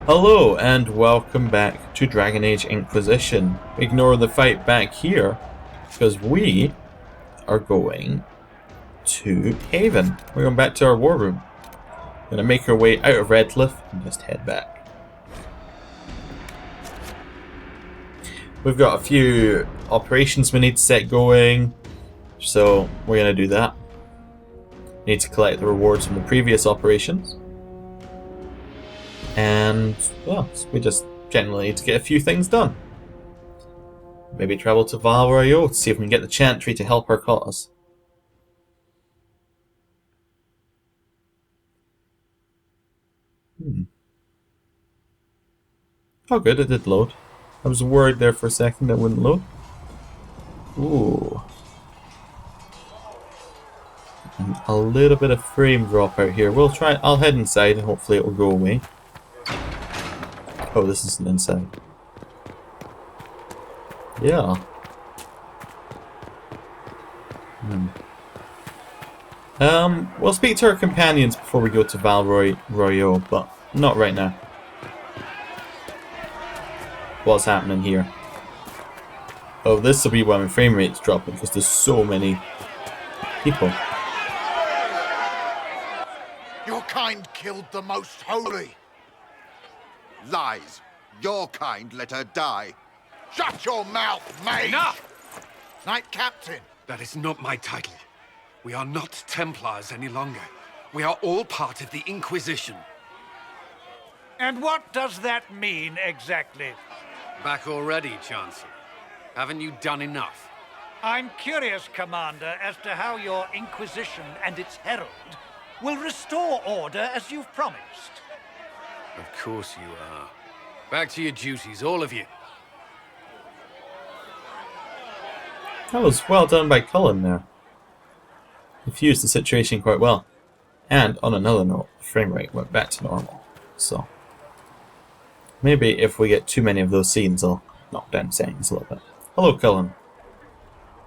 Hello and welcome back to Dragon Age Inquisition. Ignore the fight back here because we are going to Haven. We're going back to our war room. Gonna make our way out of Redcliffe and just head back. We've got a few operations we need to set going, so we're gonna do that. Need to collect the rewards from the previous operations. And, well, we just generally need to get a few things done. Maybe travel to Valroyo to see if we can get the Chantry to help our cause. Oh good, it did load. I was worried there for a second it wouldn't load. Ooh. And a little bit of frame drop out here. I'll head inside and hopefully it will go away. Oh, this isn't inside. Yeah. We'll speak to our companions before we go to Valroyo, but not right now. What's happening here? Oh, this will be why my frame rate's dropping, because there's so many people. Your kind killed the most holy. Lies. Your kind let her die. Shut your mouth, mate! Enough! Knight Captain. That is not my title. We are not Templars any longer. We are all part of the Inquisition. And what does that mean exactly? Back already, Chancellor. Haven't you done enough? I'm curious, Commander, as to how your Inquisition and its herald will restore order as you've promised. Of course you are. Back to your duties, all of you. That was well done by Cullen there. He fused the situation quite well. And on another note, the frame rate went back to normal. So maybe if we get too many of those scenes, I'll knock down settings a little bit. Hello, Cullen.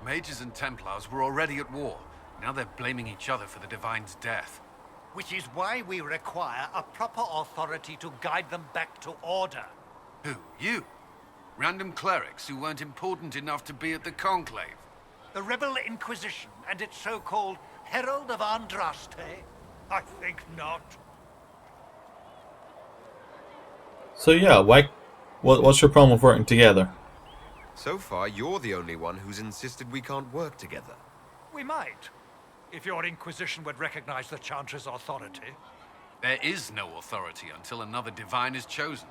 Mages and Templars were already at war. Now they're blaming each other for the Divine's death. Which is why we require a proper authority to guide them back to order. Who? You? Random clerics who weren't important enough to be at the Conclave? The Rebel Inquisition and its so-called Herald of Andraste? I think not. So yeah, what's your problem with working together? So far, you're the only one who's insisted we can't work together. We might, if your Inquisition would recognize the Chantry's authority. There is no authority until another Divine is chosen.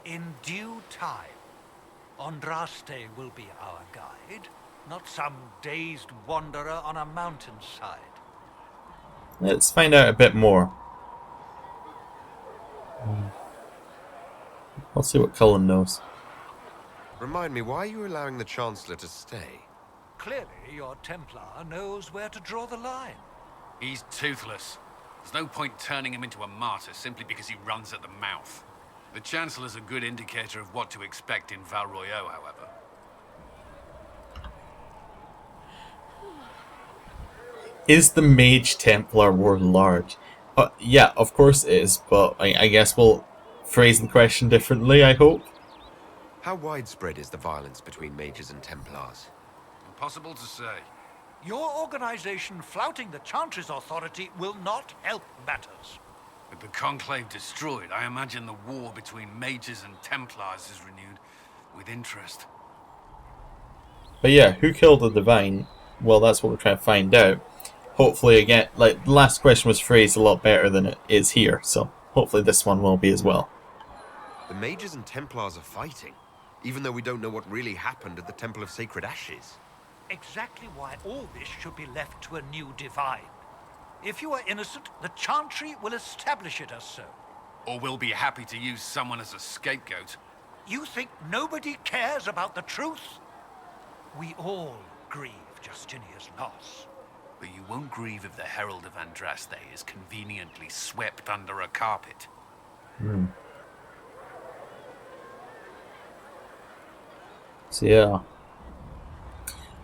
In due time, Andraste will be our guide, not some dazed wanderer on a mountainside. Let's find out a bit more. I'll see what Cullen knows. Remind me, why are you allowing the Chancellor to stay? Clearly, your Templar knows where to draw the line. He's toothless. There's no point turning him into a martyr simply because he runs at the mouth. The Chancellor's a good indicator of what to expect in Valroyo, however. Is the Mage Templar war large? Yeah, of course it is, but I guess we'll phrase the question differently, I hope. How widespread is the violence between mages and Templars? Impossible to say. Your organization flouting the Chantry's authority will not help matters. With the Conclave destroyed, I imagine the war between mages and Templars is renewed with interest. But yeah, who killed the Divine? Well, that's what we're trying to find out. Hopefully, again, like, the last question was phrased a lot better than it is here, so hopefully this one will be as well. The mages and Templars are fighting, even though we don't know what really happened at the Temple of Sacred Ashes. Exactly why all this should be left to a new Divine. If you are innocent, the Chantry will establish it as so. Or we'll be happy to use someone as a scapegoat. You think nobody cares about the truth? We all grieve Justinia's loss. But you won't grieve if the Herald of Andraste is conveniently swept under a carpet. So yeah.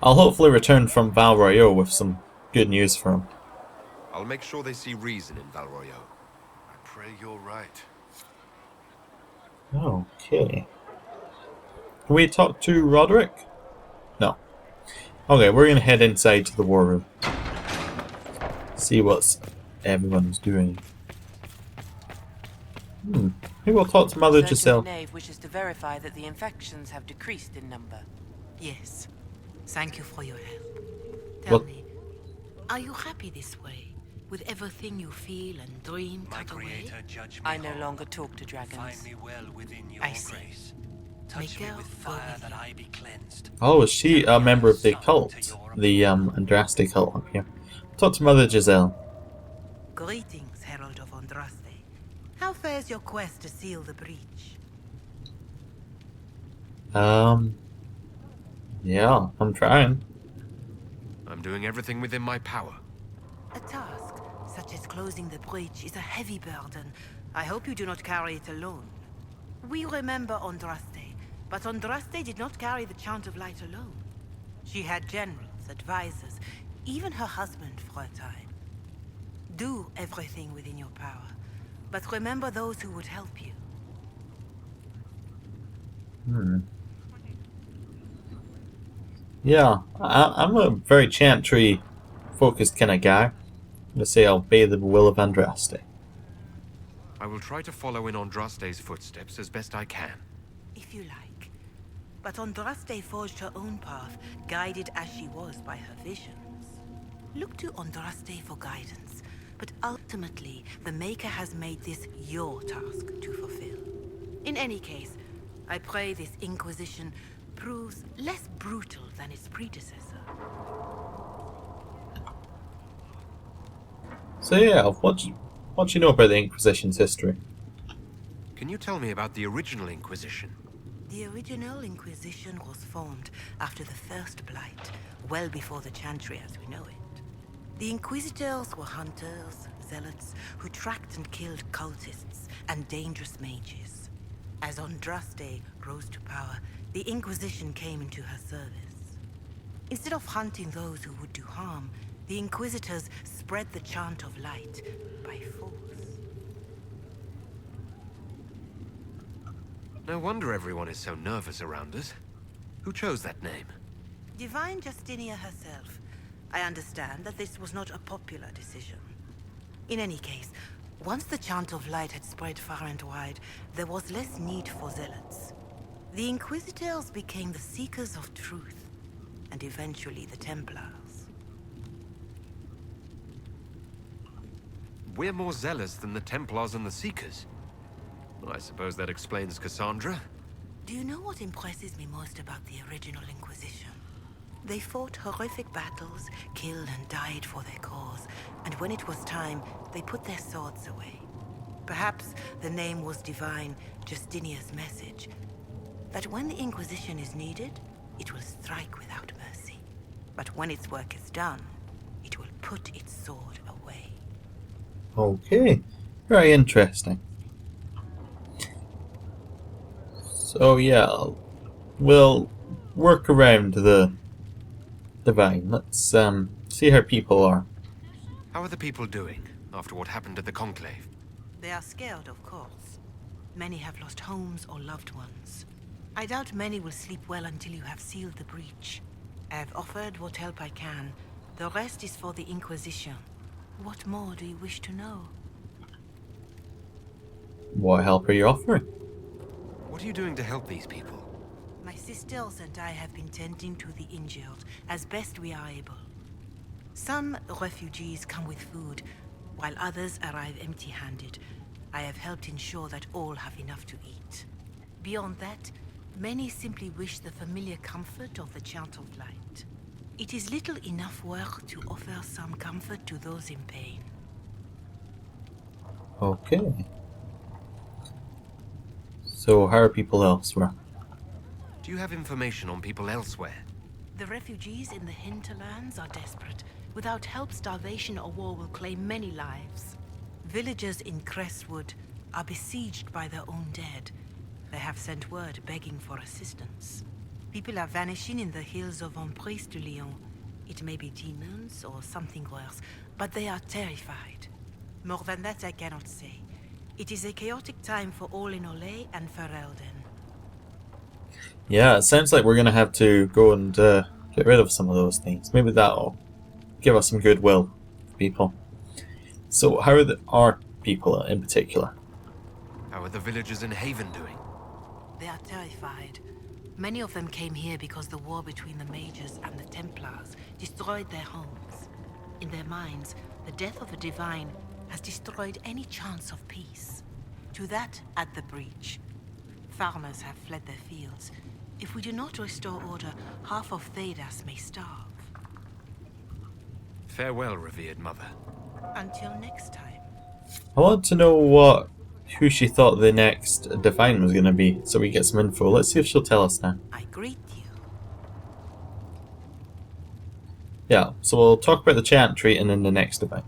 I'll hopefully return from Valroyo with some good news for him. I'll make sure they see reason in Valroyo. I pray you're right. Okay. Can we talk to Roderick? No. Okay, we're gonna head inside to the war room. See what's everyone's doing. Maybe we'll talk to Mother Surgeon Giselle. Knave wishes to verify that the infections have decreased in number. Yes. Thank you for your help. Tell What? me, are you happy this way? With everything you feel and dream My cut away? creator, judge me I no whole. longer talk to dragons. Find me well within your I see. grace. May Touch me God with go fire with that you. I be cleansed. Oh, is she a member of the cult? The Andraste cult up here. Talk to Mother Giselle. Greetings, Herald of Andraste. How fares your quest to seal the breach? Yeah, I'm trying. I'm doing everything within my power. A task such as closing the breach is a heavy burden. I hope you do not carry it alone. We remember Andraste, but Andraste did not carry the Chant of Light alone. She had generals, advisors, even her husband for a time. Do everything within your power, but remember those who would help you. Yeah, I'm a very chantry focused kind of guy. I'm gonna say I'll obey the will of Andraste. I will try to follow in Andraste's footsteps as best I can. If you like. But Andraste forged her own path, guided as she was by her visions. Look to Andraste for guidance, but ultimately, the Maker has made this your task to fulfill. In any case, I pray this Inquisition proves less brutal than its predecessor. So yeah, what do you know about the Inquisition's history? Can you tell me about the original Inquisition? The original Inquisition was formed after the First Blight, well before the Chantry as we know it. The Inquisitors were hunters, zealots, who tracked and killed cultists and dangerous mages. As Andraste rose to power, the Inquisition came into her service. Instead of hunting those who would do harm, the Inquisitors spread the Chant of Light by force. No wonder everyone is so nervous around us. Who chose that name? Divine Justinia herself. I understand that this was not a popular decision. In any case, once the Chant of Light had spread far and wide, there was less need for zealots. The Inquisitors became the Seekers of Truth, and eventually the Templars. We're more zealous than the Templars and the Seekers. I suppose that explains Cassandra. Do you know what impresses me most about the original Inquisition? They fought horrific battles, killed and died for their cause, and when it was time, they put their swords away. Perhaps the name was Divine Justinia's message, that when the Inquisition is needed, it will strike without mercy. But when its work is done, it will put its sword away. Okay, very interesting. So yeah, we'll work around the Divine. Let's see how people are. How are the people doing after what happened at the Conclave? They are scared, of course. Many have lost homes or loved ones. I doubt many will sleep well until you have sealed the breach. I have offered what help I can. The rest is for the Inquisition. What more do you wish to know? What help are you offering? What are you doing to help these people? My sisters and I have been tending to the injured as best we are able. Some refugees come with food, while others arrive empty-handed. I have helped ensure that all have enough to eat. Beyond that, many simply wish the familiar comfort of the Chant of Light. It is little enough work to offer some comfort to those in pain. Okay. So how are people elsewhere? Do you have information on people elsewhere? The refugees in the hinterlands are desperate. Without help, starvation or war will claim many lives. Villagers in Crestwood are besieged by their own dead. They have sent word begging for assistance. People are vanishing in the hills of Emprise de Lyon. It may be demons or something worse, but they are terrified. More than that I cannot say. It is a chaotic time for all in Olay and Ferelden. Yeah, it sounds like we're going to have to go and get rid of some of those things. Maybe that'll give us some goodwill, people. So, how are our people in particular? How are the villagers in Haven doing? They are terrified. Many of them came here because the war between the Mages and the Templars destroyed their homes. In their minds, the death of a divine has destroyed any chance of peace. To that, add the breach. Farmers have fled their fields. If we do not restore order, half of Thedas may starve. Farewell, revered mother. Until next time. I want to know who she thought the next divine was going to be, so we get some info. Let's see if she'll tell us now. I greet you. Yeah, so we'll talk about the chantry and then the next divine.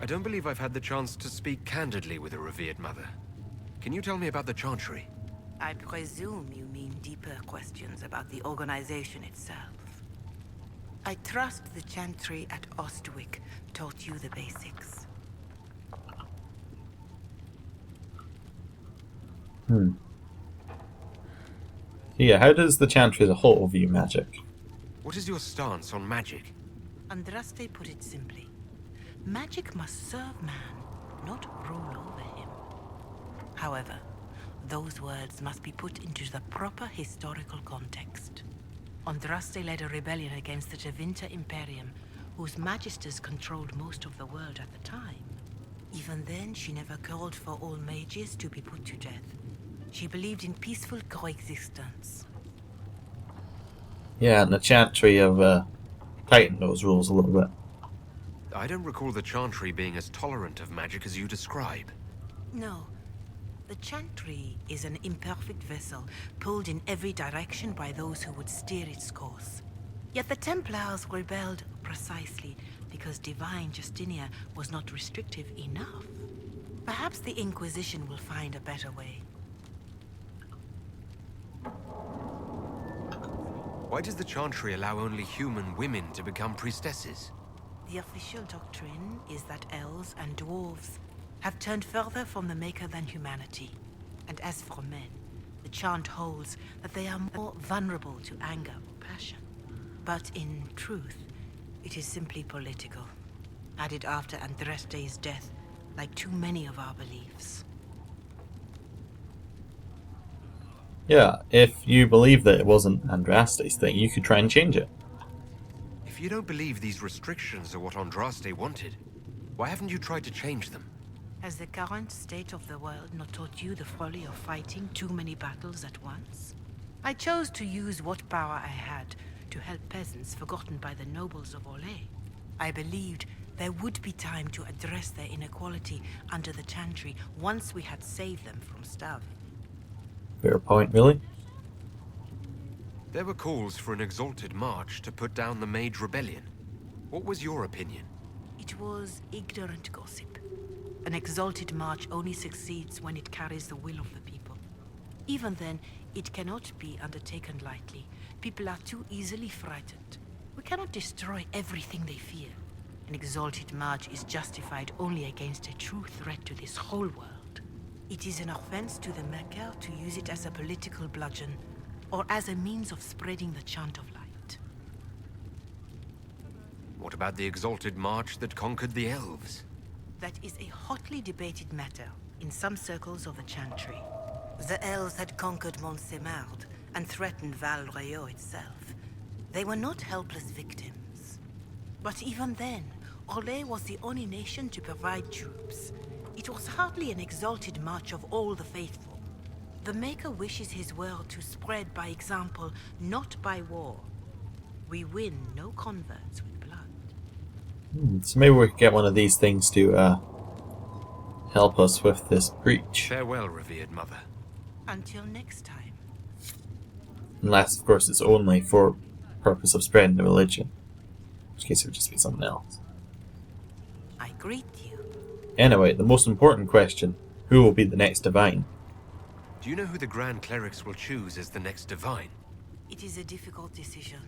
I don't believe I've had the chance to speak candidly with a revered mother. Can you tell me about the chantry? I presume you mean deeper questions about the organization itself. I trust the chantry at Ostwick taught you the basics. Yeah, how does the chantry as a whole view magic? What is your stance on magic? Andraste put it simply. Magic must serve man, not rule over him. However, those words must be put into the proper historical context. Andraste led a rebellion against the Tevinter Imperium, whose magisters controlled most of the world at the time. Even then, she never called for all mages to be put to death. She believed in peaceful coexistence. Yeah, and the chantry have tightened those rules a little bit. I don't recall the chantry being as tolerant of magic as you describe. No. The chantry is an imperfect vessel, pulled in every direction by those who would steer its course. Yet the Templars rebelled precisely because divine Justinia was not restrictive enough. Perhaps the Inquisition will find a better way. Why does the chantry allow only human women to become priestesses? The official doctrine is that elves and dwarves have turned further from the Maker than humanity. And as for men, the chant holds that they are more vulnerable to anger or passion. But in truth, it is simply political, added after Andraste's death, like too many of our beliefs. Yeah, if you believe that it wasn't Andraste's thing, you could try and change it. If you don't believe these restrictions are what Andraste wanted, why haven't you tried to change them? Has the current state of the world not taught you the folly of fighting too many battles at once? I chose to use what power I had to help peasants forgotten by the nobles of Olay. I believed there would be time to address their inequality under the chantry once we had saved them from starving. Fair point, really. There were calls for an exalted march to put down the Mage Rebellion. What was your opinion? It was ignorant gossip. An exalted march only succeeds when it carries the will of the people. Even then, it cannot be undertaken lightly. People are too easily frightened. We cannot destroy everything they fear. An exalted march is justified only against a true threat to this whole world. It is an offense to the Maker to use it as a political bludgeon, or as a means of spreading the chant of light. What about the exalted march that conquered the elves? That is a hotly debated matter in some circles of the chantry. The elves had conquered Montsemard and threatened Val Royeaux itself. They were not helpless victims. But even then, Olay was the only nation to provide troops. It was hardly an exalted march of all the faithful. The Maker wishes his world to spread by example, not by war. We win no converts with blood. So maybe we could get one of these things to help us with this breach. Farewell, revered mother. Until next time. Unless, of course, it's only for purpose of spreading the religion. In which case it would just be something else. I greet you. Anyway, the most important question, who will be the next divine? Do you know who the Grand Clerics will choose as the next divine? It is a difficult decision.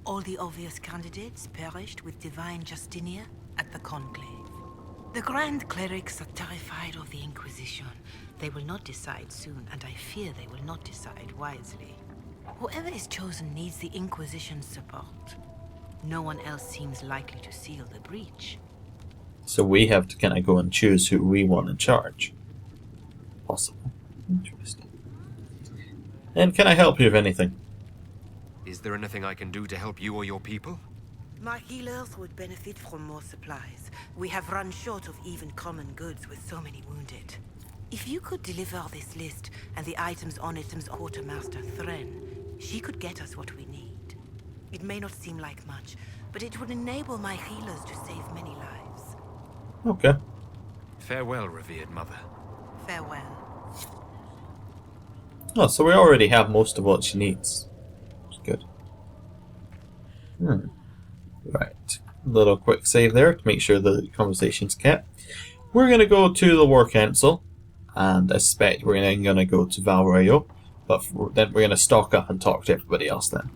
All the obvious candidates perished with divine Justinia at the Conclave. The Grand Clerics are terrified of the Inquisition. They will not decide soon, and I fear they will not decide wisely. Whoever is chosen needs the Inquisition's support. No one else seems likely to seal the breach. So we have to kind of go and choose who we want in charge. Possible. Interesting. And can I help you with anything? Is there anything I can do to help you or your people? My healers would benefit from more supplies. We have run short of even common goods with so many wounded. If you could deliver this list and the items on it to Quartermaster Thren, she could get us what we need. It may not seem like much, but it would enable my healers to save many lives. Okay. Farewell, revered mother. Farewell. Oh, so we already have most of what she needs. That's good. Right. Little quick save there to make sure the conversation's kept. We're going to go to the War Council, and I suspect we're then going to go to Val Royeaux, but then we're going to stock up and talk to everybody else then.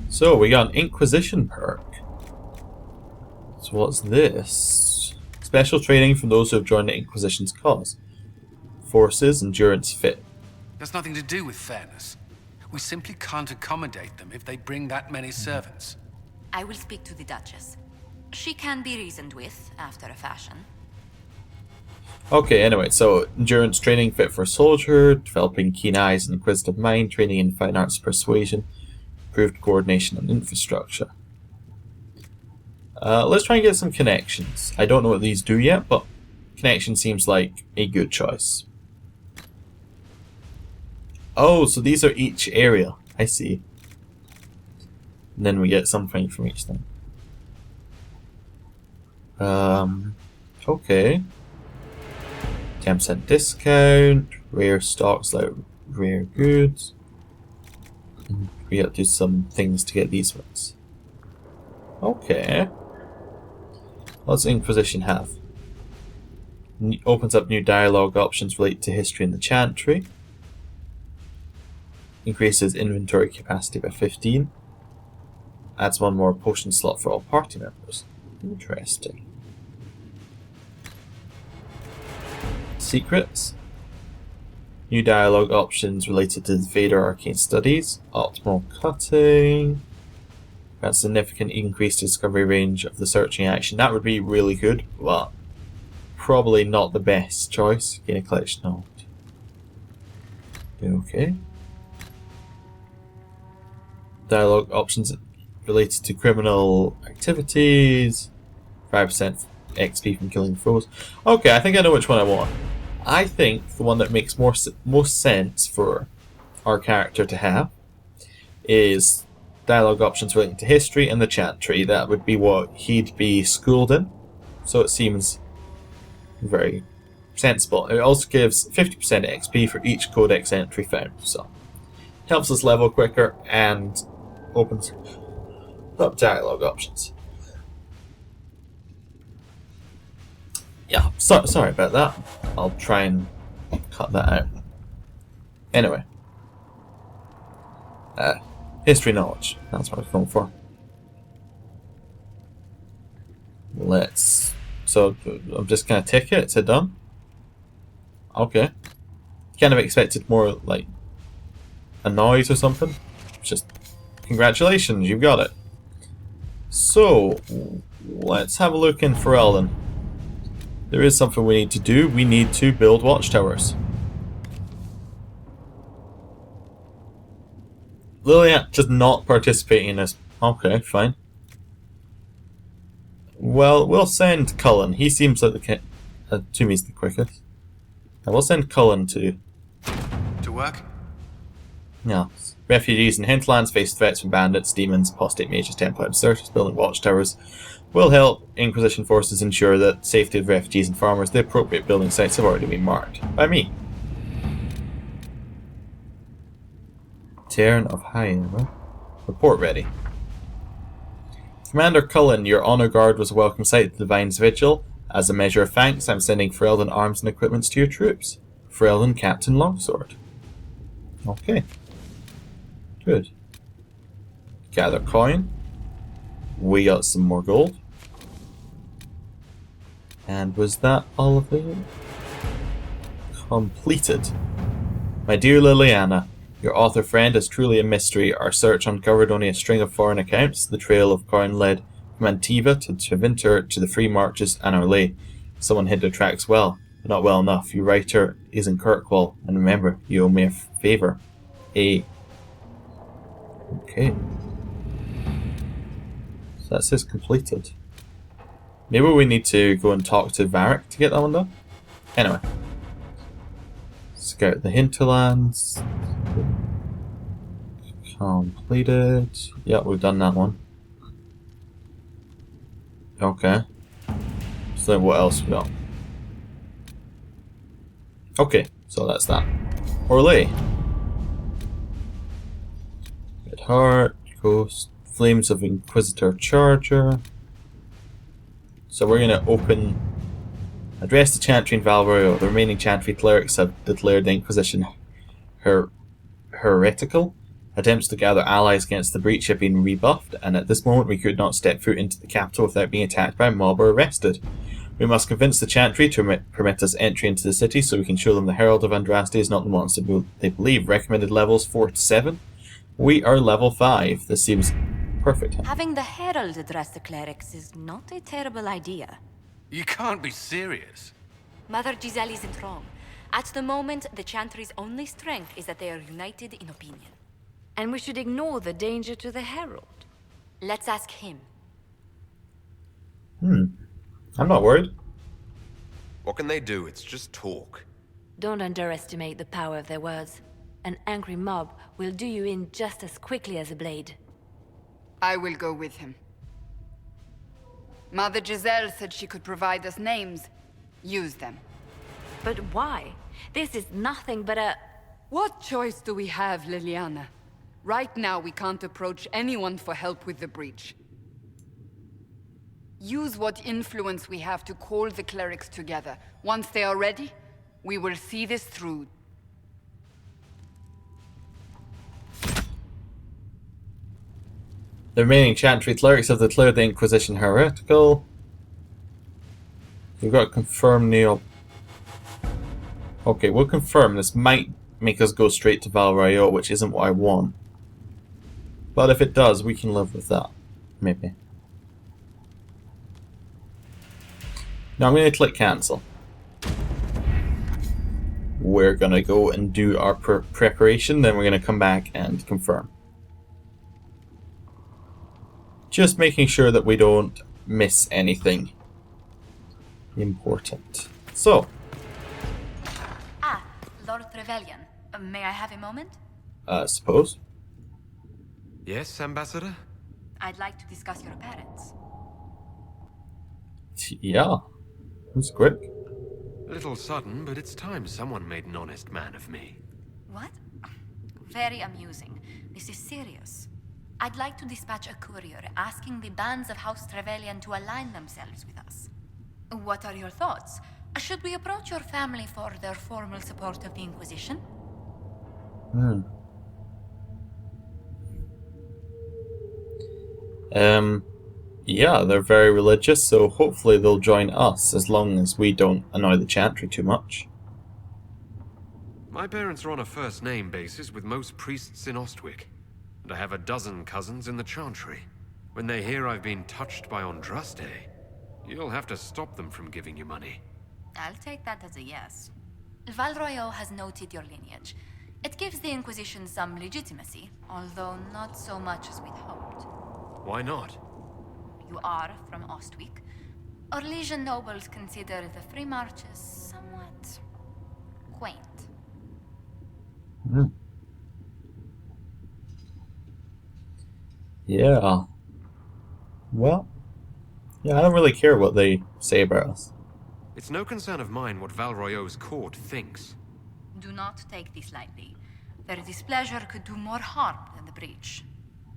So, we got an Inquisition perk. So what's this? Special training for those who have joined the Inquisition's cause. Forces, endurance, fit. There's nothing to do with fairness. We simply can't accommodate them if they bring that many servants. I will speak to the Duchess. She can be reasoned with, after a fashion. Okay, anyway, so endurance training, fit for a soldier, developing keen eyes and inquisitive mind, training in fine arts persuasion, improved coordination and infrastructure. Let's try and get some connections. I don't know what these do yet, but connection seems like a good choice. Oh, so these are each area. I see. And then we get something from each thing. Okay. 10% discount, rare stocks like rare goods. And we have to do some things to get these ones. Okay. What's Inquisition have? Opens up new dialogue options related to history in the Chantry. Increases inventory capacity by 15. Adds one more potion slot for all party members. Interesting. Secrets. New dialogue options related to Vader Arcane Studies. Optimal cutting. Grants significant increased discovery range of the searching action. That would be really good, but probably not the best choice. Gain a collection note. Okay. Dialogue options related to criminal activities. 5% XP from killing foes. Okay, I think I know which one I want. I think the one that makes most sense for our character to have is dialogue options relating to history and the Chantry. That would be what he'd be schooled in. So it seems very sensible. It also gives 50% XP for each codex entry found. So helps us level quicker and opens up dialogue options. Yeah, sorry about that. I'll try and cut that out. Anyway. History knowledge. That's what I'm going for. So, I'm just going to tick it. It's a done. Okay. Kind of expected more, like, a noise or something. Just, congratulations, you've got it. So, let's have a look in Ferelden. There is something we need to do. We need to build watchtowers. Liliat just not participating in this. Okay, fine. Well, we'll send Cullen. He seems like to me, he's the quickest. And we'll send Cullen to work? Yeah. Refugees in hinterlands face threats from bandits, demons, apostate mages, Templar deserters. Building watchtowers will help Inquisition forces ensure that safety of refugees and farmers. The appropriate building sites have already been marked by me. Terran of High. Report ready. Commander Cullen, your honor guard was a welcome sight at the Divine's Vigil. As a measure of thanks, I'm sending Ferelden arms and equipments to your troops. Ferelden Captain Longsword. Okay. Good. Gather coin. We got some more gold. And was that all of it? Completed. My dear Liliana, your author friend is truly a mystery. Our search uncovered only a string of foreign accounts. The trail of coin led from Antiva to Tevinter to the Free Marches and Arlay. Someone hid their tracks well, but not well enough. Your writer is in Kirkwall, and remember, you owe me a favour. Okay. So that says completed. Maybe we need to go and talk to Varric to get that one done? Anyway. Scout the hinterlands. Completed. Yep, we've done that one. Okay. So what else we got? Okay, so that's that. Orlais. Red Heart, Ghost, Flames of Inquisitor Charger. So we're going to address the Chantry in Val Royeaux. The remaining Chantry clerics have declared the Inquisition heretical. Attempts to gather allies against the breach have been rebuffed, and at this moment we could not step foot into the capital without being attacked by a mob or arrested. We must convince the Chantry to permit us entry into the city so we can show them the Herald of Andraste is not the monster they believe. Recommended levels 4 to 7. We are level 5. This seems perfect. Having the Herald address the clerics is not a terrible idea. You can't be serious. Mother Giselle isn't wrong. At the moment, the Chantry's only strength is that they are united in opinion. And we should ignore the danger to the Herald. Let's ask him. I'm not worried. What can they do? It's just talk. Don't underestimate the power of their words. An angry mob will do you in just as quickly as a blade. I will go with him. Mother Giselle said she could provide us names. Use them. But why? This is nothing but a... What choice do we have, Liliana? Right now, we can't approach anyone for help with the breach. Use what influence we have to call the clerics together. Once they are ready, we will see this through. The remaining Chantry clerics have declared the Inquisition heretical. We've got to confirm Neil. Okay, we'll confirm. This might make us go straight to Val Royeaux, which isn't what I want. But if it does, we can live with that. Maybe. Now I'm going to click cancel. We're going to go and do our preparation, then we're going to come back and confirm. Just making sure that we don't miss anything important. So. Lord Trevelyan, may I have a moment? Suppose. Yes, Ambassador? I'd like to discuss your parents. Yeah. That's quick. A little sudden, but it's time someone made an honest man of me. What? Very amusing. This is serious. I'd like to dispatch a courier asking the bands of House Trevelyan to align themselves with us. What are your thoughts? Should we approach your family for their formal support of the Inquisition? Yeah, they're very religious, so hopefully they'll join us as long as we don't annoy the Chantry too much. My parents are on a first-name basis with most priests in Ostwick, and I have a dozen cousins in the Chantry. When they hear I've been touched by Andraste, you'll have to stop them from giving you money. I'll take that as a yes. Val Royeaux has noted your lineage. It gives the Inquisition some legitimacy, although not so much as we'd hoped. Why not? You are from Ostwick. Orlesian nobles consider the Free Marches somewhat quaint. Yeah. Well, yeah, I don't really care what they say about us. It's no concern of mine what Val Royeaux's court thinks. Do not take this lightly. Their displeasure could do more harm than the breach.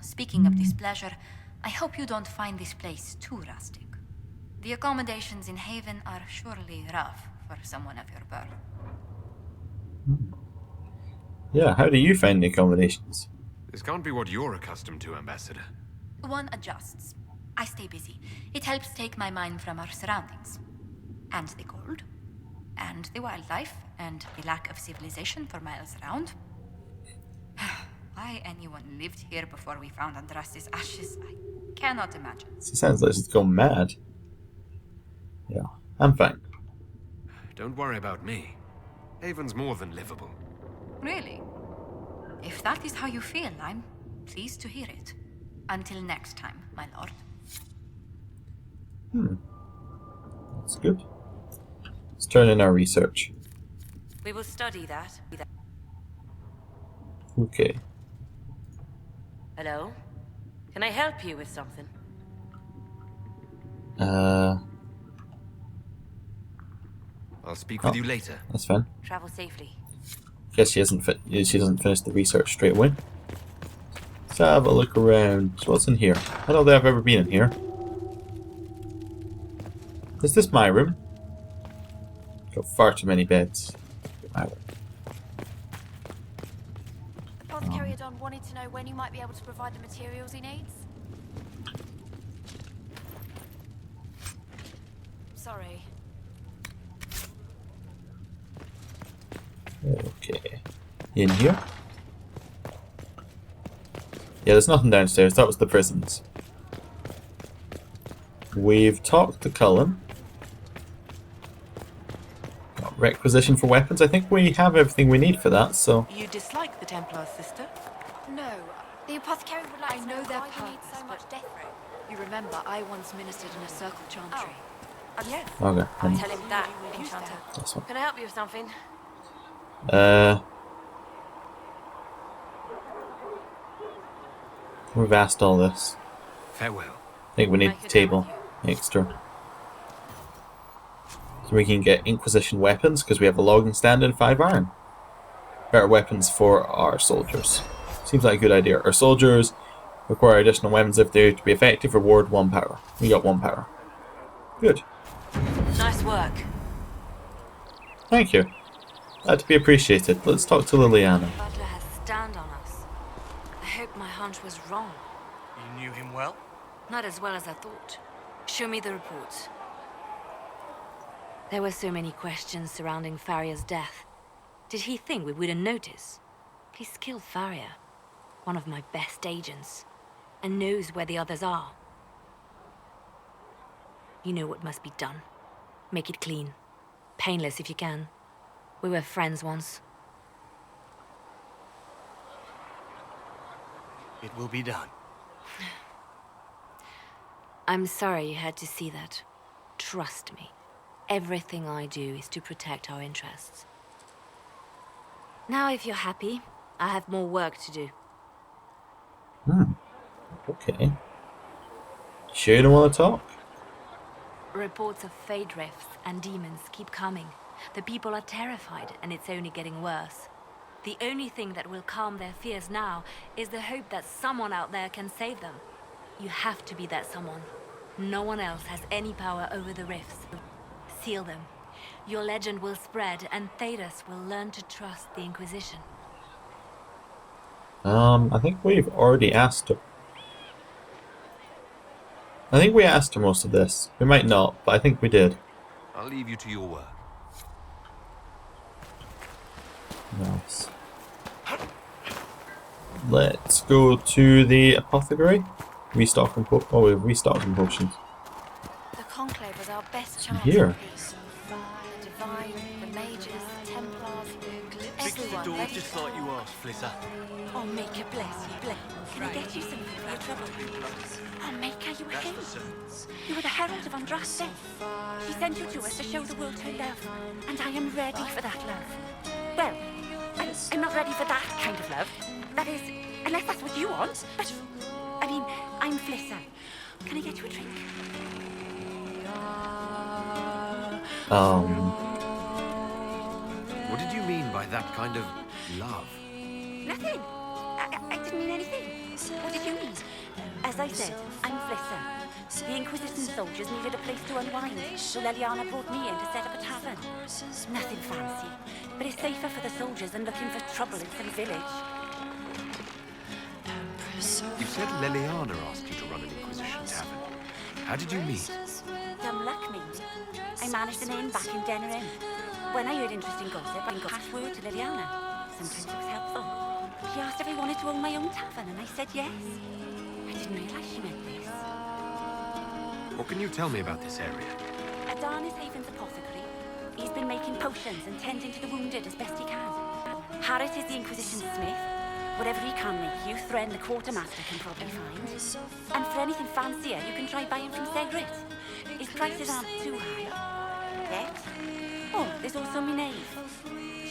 Speaking of displeasure, I hope you don't find this place too rustic. The accommodations in Haven are surely rough for someone of your birth. Yeah, how do you find the accommodations? This can't be what you're accustomed to, Ambassador. One adjusts. I stay busy. It helps take my mind from our surroundings. And the cold. And the wildlife. And the lack of civilization for miles around. Why anyone lived here before we found Andraste's ashes, I cannot imagine. She sounds like she's gone mad. Yeah, I'm fine. Don't worry about me. Haven's more than livable. Really? If that is how you feel, I'm pleased to hear it. Until next time, my lord. That's good. Let's turn in our research. We will study that. Okay. Hello? Can I help you with something? I'll speak with you later. That's fine. Travel safely. Guess she doesn't finish the research straight away. Let's have a look around. So what's in here? I don't think I've ever been in here. Is this my room? Got far too many beds. My room. Apothecary Adon wanted to know when you might be able to provide the materials he needs. Sorry. Okay. In here? Yeah, there's nothing downstairs. That was the prisons. We've talked to Cullen. Got requisition for weapons. I think we have everything we need for that, so... You dislike the Templar, sister? No, the apothecary would like I to know their why you need purpose, so much but- death row. You remember, I once ministered in a circle chantry. Yes. Okay. I'll tell him that, Enchanter. That's one. Can I help you with something? We've asked all this. Farewell. I think we need a table extra. So we can get Inquisition weapons, because we have a logging stand and 5 iron. Better weapons for our soldiers. Seems like a good idea. Our soldiers require additional weapons if they're to be effective. Reward 1 power. We got 1 power. Good. Nice work. Thank you. That to be appreciated. Let's talk to Liliana. Butler has stand on us. I hope my hunch was wrong. You knew him well? Not as well as I thought. Show me the reports. There were so many questions surrounding Farria's death. Did he think we wouldn't notice? He's killed Farria, one of my best agents, and knows where the others are. You know what must be done. Make it clean. Painless if you can. We were friends once. It will be done. I'm sorry you had to see that. Trust me. Everything I do is to protect our interests. Now, if you're happy, I have more work to do. Okay. Sure you don't want to talk? Reports of fade rifts and demons keep coming. The people are terrified, and it's only getting worse. The only thing that will calm their fears now is the hope that someone out there can save them. You have to be that someone. No one else has any power over the rifts. Seal them. Your legend will spread, and Thedas will learn to trust the Inquisition. I think we've already asked her. I think we asked her most of this. We might not, but I think we did. I'll leave you to your work. Nice. Let's go to the apothecary. Restocking we've restocked some potions. The Conclave was our best chance. Here. The Divine, the Mages, the Templars, Fix the everyone door ready just to like you asked, Flitter. Oh, Maker, bless you, bless. Can I get you something for your trouble? Oh, Maker, you were him. You were the herald of Andraste. He sent you to us to show the world her love, and I am ready for that love. Well, I'm not ready for that kind of love. That is, unless that's what you want. But, I mean, I'm Flissa. Can I get you a drink? What did you mean by that kind of love? Nothing. I didn't mean anything. What did you mean? As I said, I'm Flissa. The Inquisition soldiers needed a place to unwind, so Leliana brought me in to set up a tavern. Nothing fancy, but it's safer for the soldiers than looking for trouble in some village. You said Leliana asked you to run an Inquisition tavern. How did you meet? Dumb luck, maybe. I managed an inn back in Denner Inn. When I heard interesting gossip, I passed word to Liliana. Sometimes it was helpful. She asked if I wanted to own my own tavern, and I said yes. I didn't realize she meant this. What can you tell me about this area? Adan is Haven's apothecary. He's been making potions and tending to the wounded as best he can. Harris is the Inquisition smith. Whatever he can make you, Thren the quartermaster can probably find. And for anything fancier, you can try buying from Segrit. His prices aren't too high. Yet. Oh, there's also Minave.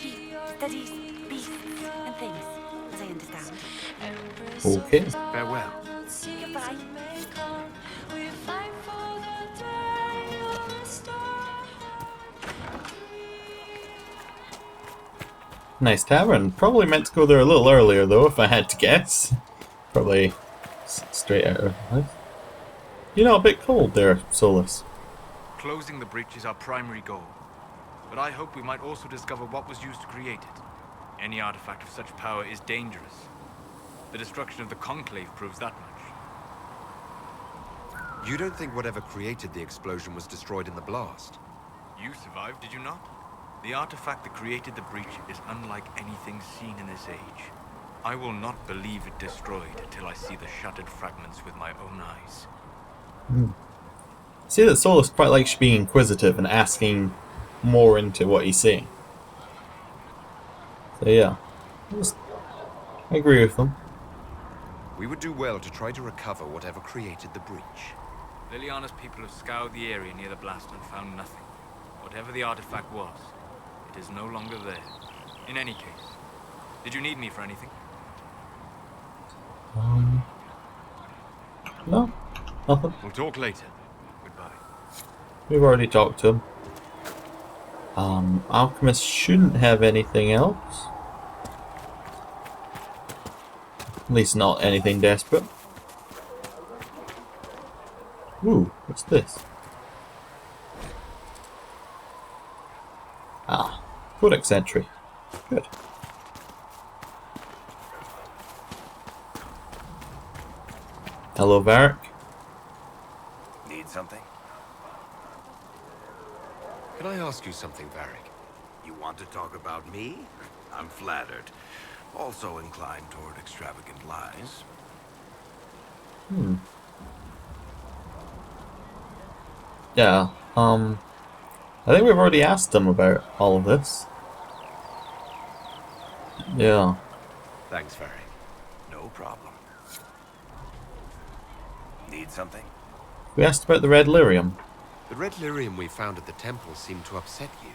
She studies beasts and things, as I understand. Okay. Farewell. Goodbye. Nice tavern. Probably meant to go there a little earlier though, if I had to guess. Probably straight out of the place. You know, a bit cold there, Solus. Closing the breach is our primary goal. But I hope we might also discover what was used to create it. Any artifact of such power is dangerous. The destruction of the Conclave proves that much. You don't think whatever created the explosion was destroyed in the blast? You survived, did you not? The artifact that created the breach is unlike anything seen in this age. I will not believe it destroyed until I see the shattered fragments with my own eyes. See that Solus quite likes being inquisitive and asking more into what he's saying. So yeah, I agree with him. We would do well to try to recover whatever created the breach. Liliana's people have scoured the area near the blast and found nothing. Whatever the artifact was, it is no longer there. In any case, did you need me for anything? No, nothing. We'll talk later. Goodbye. We've already talked to him. Alchemist shouldn't have anything else. At least not anything desperate. Ooh, what's this? Ah, Codex entry. Good. Hello, Varric. Need something? Can I ask you something, Varric? You want to talk about me? I'm flattered. Also inclined toward extravagant lies. Yeah, I think we've already asked him about all of this. Yeah. Thanks, Varric. No problem. Need something? We asked about the red lyrium. The red lyrium we found at the temple seemed to upset you.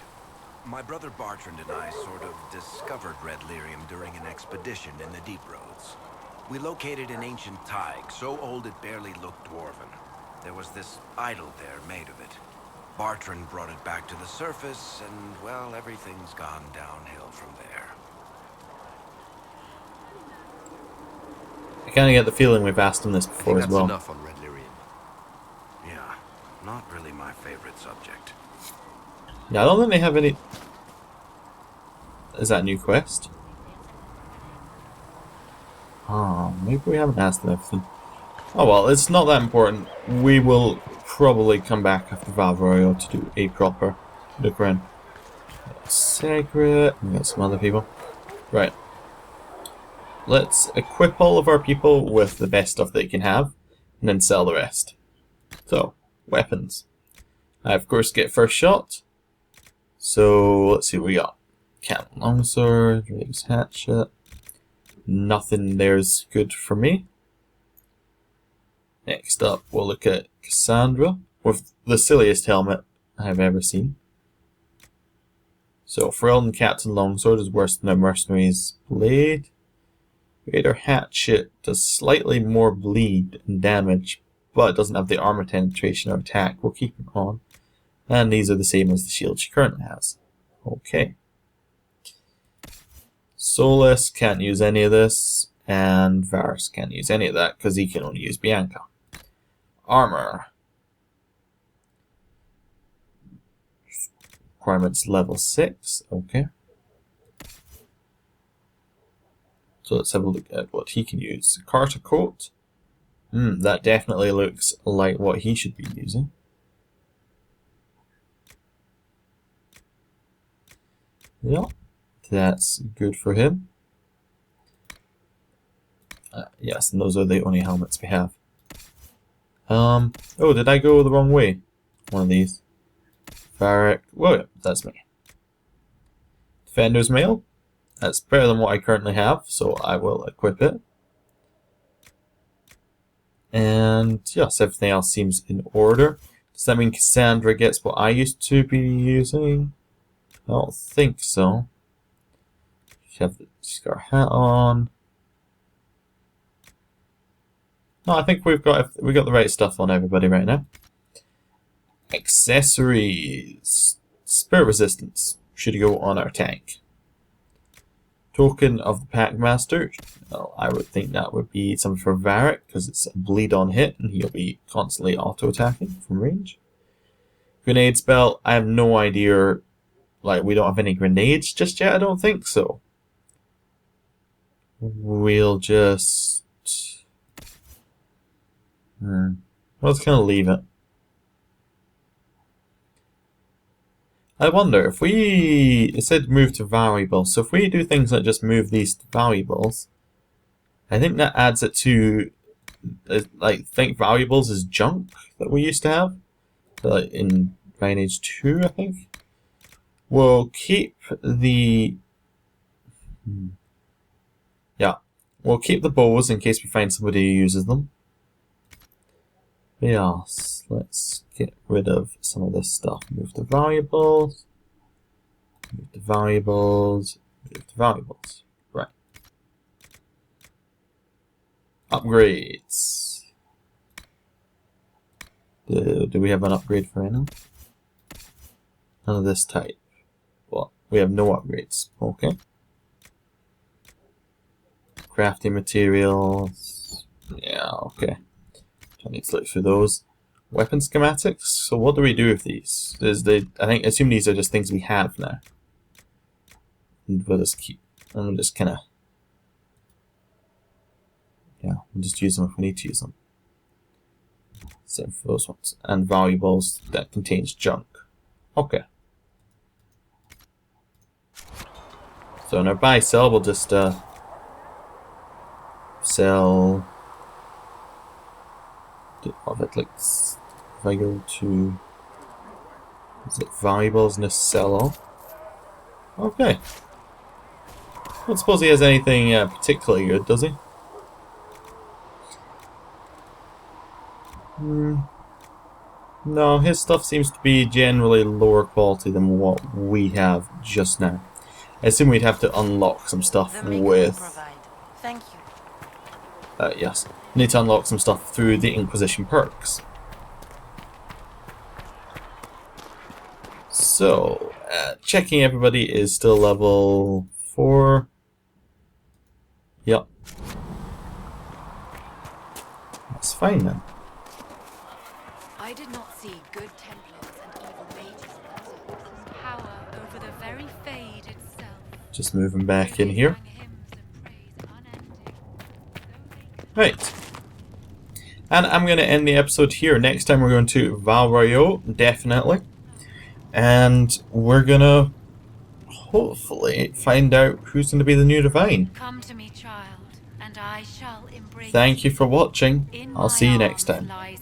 My brother Bartrand and I sort of discovered red lyrium during an expedition in the Deep Roads. We located an ancient thaig, so old it barely looked dwarven. There was this idol there made of it. Bartrand brought it back to the surface, and, well, everything's gone downhill from there. I kind of get the feeling we've asked him this before as well. That's enough on red lyrium. Yeah, not really my favorite subject. Yeah, I don't think they have any... Is that a new quest? Oh, maybe we haven't asked them everything. Oh well, it's not that important. We will probably come back after Val Royal to do a proper look around. Secret. We got some other people. Right. Let's equip all of our people with the best stuff they can have, and then sell the rest. So, weapons. I of course get first shot. So let's see what we got. Cannon longsword, raise hatchet. Nothing there's good for me. Next up, we'll look at Cassandra with the silliest helmet I've ever seen. So, Ferelden Captain Longsword is worse than a mercenary's blade. Raider Hatchet does slightly more bleed and damage, but it doesn't have the armor penetration or attack. We'll keep it on. And these are the same as the shield she currently has. Okay. Solus can't use any of this, and Varus can't use any of that because he can only use Bianca. armor. Requirements level 6. Okay. So let's have a look at what he can use. Carter coat. That definitely looks like what he should be using. Yeah, that's good for him. Yes, and those are the only helmets we have. Oh, did I go the wrong way? One of these. Varric. Whoa, that's me. Defender's Mail. That's better than what I currently have, so I will equip it. And yes, everything else seems in order. Does that mean Cassandra gets what I used to be using? I don't think so. She's got her hat on. No, I think we've got the right stuff on everybody right now. Accessories. Spirit resistance should go on our tank. Token of the Packmaster. Well, I would think that would be something for Varric because it's a bleed on hit and he'll be constantly auto attacking from range. Grenade spell. I have no idea. Like, we don't have any grenades just yet. I don't think so. We'll just. Let's kind of leave it. I wonder if it said move to valuables, so if we do things like just move these to valuables, I think that adds it to, like, think valuables is junk that we used to have, like in Lineage 2, I think. We'll keep the, we'll keep the bows in case we find somebody who uses them. Yes, let's get rid of some of this stuff. Move to valuables. Move to valuables. Move to valuables. Right. Upgrades. Do we have an upgrade for anyone? None of this type. Well, we have no upgrades. Okay. Crafting materials. Yeah, okay. I need to look through those. Weapon schematics. So what do we do with these? I assume these are just things we have now. And we'll just keep. And we'll just kind of. Yeah, we'll just use them if we need to use them. Same for those ones. And valuables that contains junk. Okay. So in our buy sell, we'll just sell. Of it, like, if I go to, is it valuables and just sell off? Okay. I don't suppose he has anything particularly good, does he? No, his stuff seems to be generally lower quality than what we have just now. I assume we'd have to unlock some stuff with. Thank you. Yes. Need to unlock some stuff through the Inquisition perks. So, checking everybody is still level 4. Yep. That's fine then. I did not see good Templars and evil mages power over the very Fade itself. Just moving back in here. Right. And I'm going to end the episode here. Next time we're going to Val Royeaux, definitely. And we're going to hopefully find out who's going to be the new Divine. Come to me, child, and I shall embrace. Thank you for watching. I'll see you next time. Lies